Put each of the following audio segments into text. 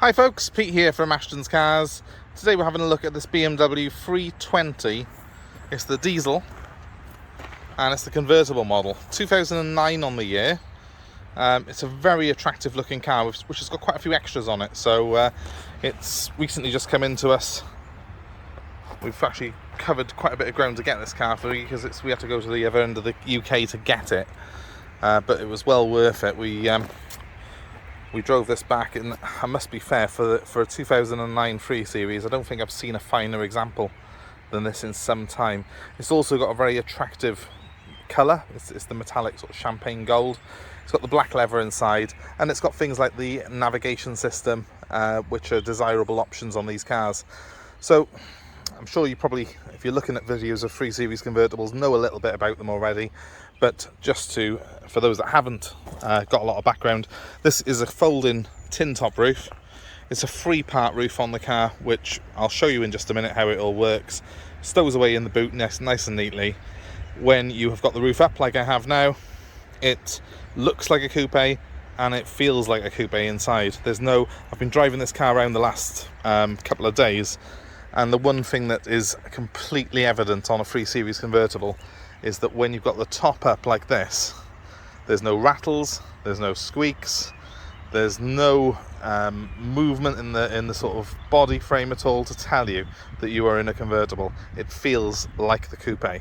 Hi folks, Pete here from Ashton's Cars. Today we're having a look at this BMW 320. It's the diesel and it's the convertible model. 2009 on the year. It's a very attractive looking car which has got quite a few extras on it. So it's recently just come into us. We've actually covered quite a bit of ground to get this car for you because we had to go to the other end of the UK to get it. But it was well worth it. We drove this back, and I must be fair, for a 2009 3 Series, I don't think I've seen a finer example than this in some time. It's also got a very attractive colour. It's the metallic sort of champagne gold. It's got the black leather inside, and it's got things like the navigation system, which are desirable options on these cars. So I'm sure you probably, if you're looking at videos of 3 Series convertibles, know a little bit about them already. But just for those that haven't got a lot of background, this is a folding tin top roof. It's a 3-part roof on the car, which I'll show you in just a minute how it all works. Stows away in the boot nice and neatly. When you have got the roof up like I have now, it looks like a coupe and it feels like a coupe inside. I've been driving this car around the last couple of days, and the one thing that is completely evident on a 3 Series convertible is that when you've got the top up like this, there's no rattles, there's no squeaks, there's no movement in the sort of body frame at all to tell you that you are in a convertible. It feels like the coupe.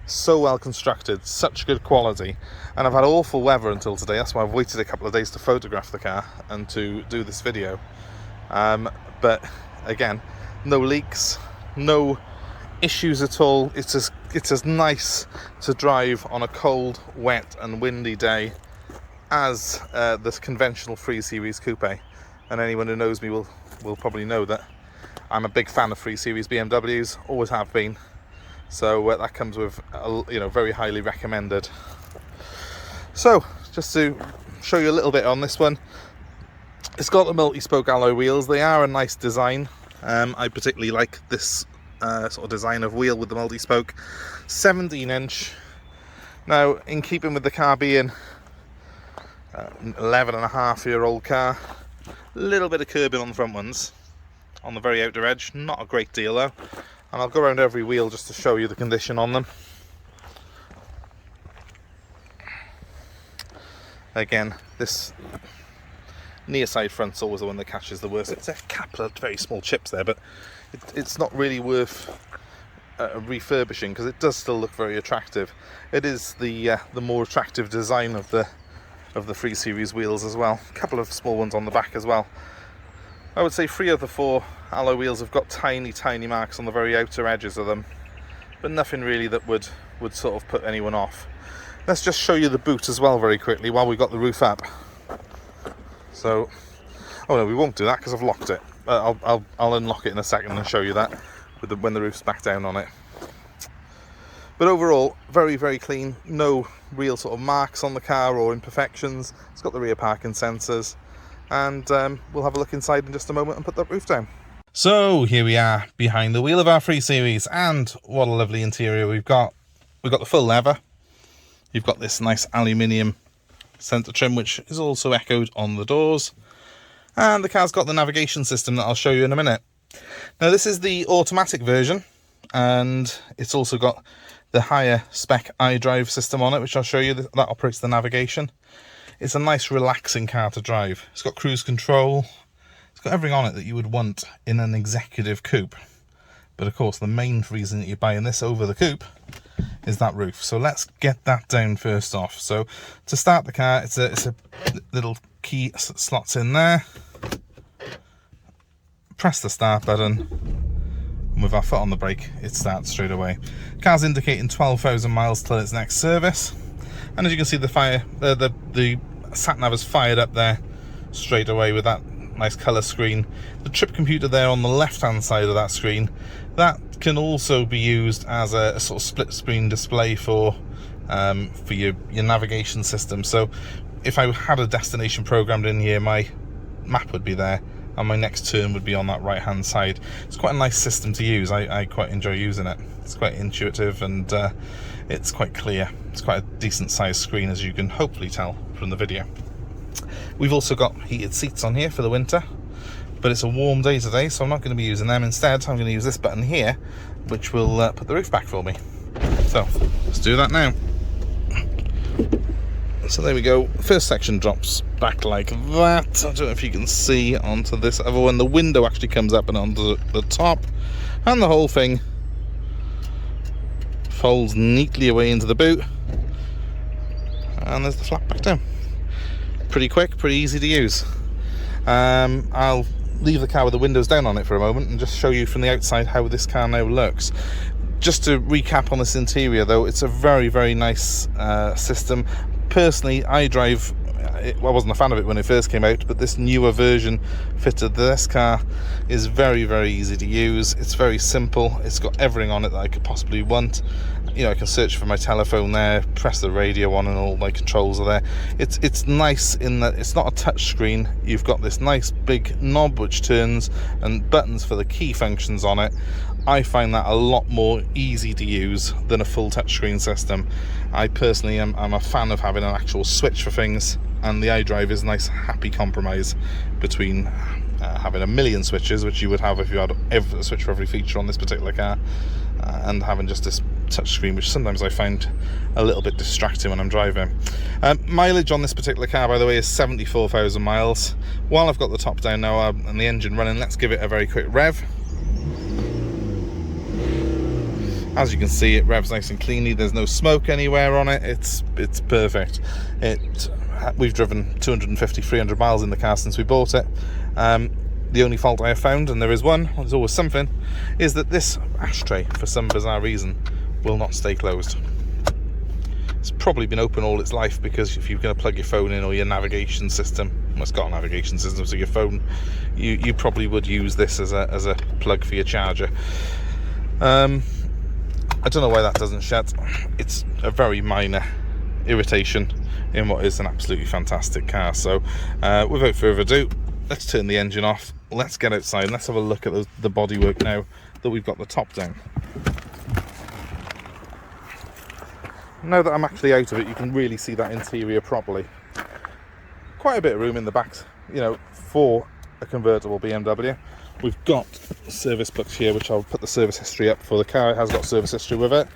So well constructed, such good quality, and I've had awful weather until today. That's why I've waited a couple of days to photograph the car and to do this video. But again, no leaks, no issues at all. It's as nice to drive on a cold, wet and windy day as this conventional 3 Series coupe. And anyone who knows me will probably know that I'm a big fan of 3 Series BMWs, always have been. So that comes with very highly recommended. So just to show you a little bit on this one, it's got the multi-spoke alloy wheels. They are a nice design. I particularly like this sort of design of wheel with the multi-spoke. 17-inch. Now, in keeping with the car being 11.5-year-old car, a little bit of curbing on the front ones, on the very outer edge, not a great deal though. And I'll go around every wheel just to show you the condition on them. Again, this near side front's always the one that catches the worst. It's a couple of very small chips there, but it's not really worth refurbishing because it does still look very attractive. It is the more attractive design of the 3 Series wheels as well. A couple of small ones on the back as well. I would say 3 of the 4 alloy wheels have got tiny marks on the very outer edges of them, but nothing really that would sort of put anyone off. Let's just show you the boot as well very quickly while we got the roof up. So, oh no, we won't do that because I've locked it. I'll unlock it in a second and show you that when the roof's back down on it. But overall, very clean. No real sort of marks on the car or imperfections. It's got the rear parking sensors, and we'll have a look inside in just a moment and put that roof down. So here we are behind the wheel of our 3 Series, and what a lovely interior we've got. We've got the full leather. You've got this nice aluminium centre trim, which is also echoed on the doors. And the car's got the navigation system that I'll show you in a minute. Now this is the automatic version, and it's also got the higher spec iDrive system on it, which I'll show you. That operates the navigation. It's a nice relaxing car to drive. It's got cruise control. It's got everything on it that you would want in an executive coupe. But of course the main reason that you're buying this over the coupe is that roof. So let's get that down first off. So to start the car, it's a little key slots in there. Press the start button, and with our foot on the brake, it starts straight away. Car's indicating 12,000 miles till its next service, and as you can see, the sat nav is fired up there straight away with that nice colour screen. The trip computer there on the left hand side of that screen, that can also be used as a sort of split screen display for your navigation system. So if I had a destination programmed in here, my map would be there and my next turn would be on that right hand side. It's quite a nice system to use. I quite enjoy using it. It's quite intuitive and it's quite clear. It's quite a decent sized screen, as you can hopefully tell from the video. We've also got heated seats on here for the winter, but it's a warm day today, so I'm not going to be using them. Instead, I'm going to use this button here, which will put the roof back for me. So let's do that now. So there we go. First section drops back like that. I don't know if you can see onto this other one. The window actually comes up and onto the top, and the whole thing folds neatly away into the boot. And there's the flap back down. Pretty quick, pretty easy to use. I'll leave the car with the windows down on it for a moment and just show you from the outside how this car now looks. Just to recap on this interior though, it's a very, very nice system. Personally, I wasn't a fan of it when it first came out, but this newer version fitted this car is very, very easy to use. It's very simple. It's got everything on it that I could possibly want. You know, I can search for my telephone there, press the radio on, and all my controls are there. It's nice in that it's not a touch screen. You've got this nice big knob which turns, and buttons for the key functions on it. I find that a lot more easy to use than a full touchscreen system. I personally am a fan of having an actual switch for things, and the iDrive is a nice happy compromise between having a million switches, which you would have if you had a switch for every feature on this particular car, and having just this touchscreen, which sometimes I find a little bit distracting when I'm driving. Mileage on this particular car, by the way, is 74,000 miles. While I've got the top down now and the engine running, let's give it a very quick rev. As you can see, it revs nice and cleanly. There's no smoke anywhere on it. It's perfect. We've driven 250, 300 miles in the car since we bought it. The only fault I have found, and there is one, there's always something, is that this ashtray, for some bizarre reason, will not stay closed. It's probably been open all its life, because if you're going to plug your phone in or your navigation system, well, it's got a navigation system, so your phone, you probably would use this as a plug for your charger. I don't know why that doesn't shut. It's a very minor irritation in what is an absolutely fantastic car. So without further ado, let's turn the engine off, let's get outside, and let's have a look at the bodywork now that we've got the top down. Now that I'm actually out of it, you can really see that interior properly. Quite a bit of room in the back, you know, for a convertible BMW. We've got service books here, which I'll put the service history up for the car. It has got service history with it.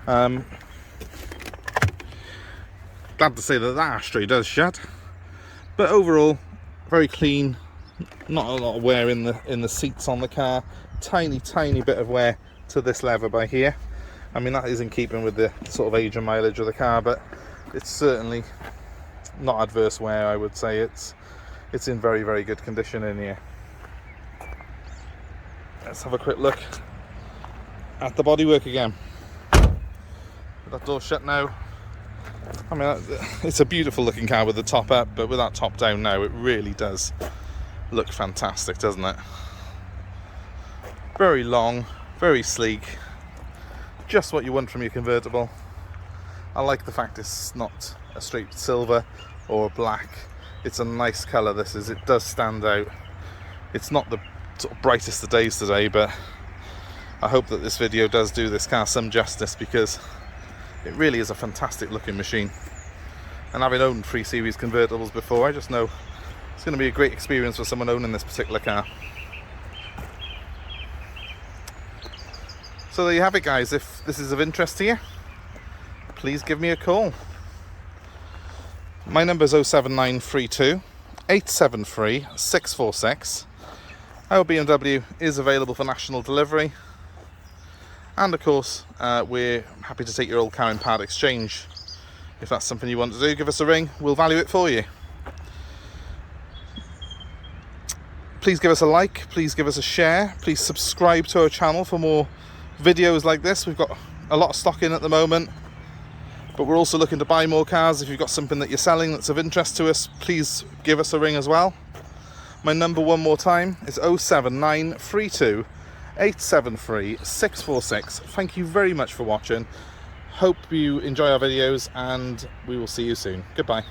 Glad to say that ashtray does shut, but overall very clean. Not a lot of wear in the seats on the car. Tiny bit of wear to this lever by here. I mean, that is in keeping with the sort of age and mileage of the car, but it's certainly not adverse wear. I would say it's in very, very good condition in here. Let's have a quick look at the bodywork again. With that door shut now, I mean, it's a beautiful looking car with the top up, but with that top down now, it really does look fantastic, doesn't it? Very long, very sleek, just what you want from your convertible. I like the fact it's not a straight silver or black. It's a nice colour, this is. It does stand out. It's not the sort of brightest of days today, but I hope that this video does do this car some justice, because it really is a fantastic looking machine. And having owned 3 Series convertibles before, I just know it's going to be a great experience for someone owning this particular car. So there you have it, guys. If this is of interest to you, please give me a call. My number is 07932 873 646. Our BMW is available for national delivery, and of course we're happy to take your old car in part exchange. If that's something you want to do, give us a ring, we'll value it for you. Please give us a like, please give us a share, please subscribe to our channel for more videos like this. We've got a lot of stock in at the moment, but we're also looking to buy more cars. If you've got something that you're selling that's of interest to us, please give us a ring as well. My number, one more time, is 07932 873 646. Thank you very much for watching. Hope you enjoy our videos, and we will see you soon. Goodbye.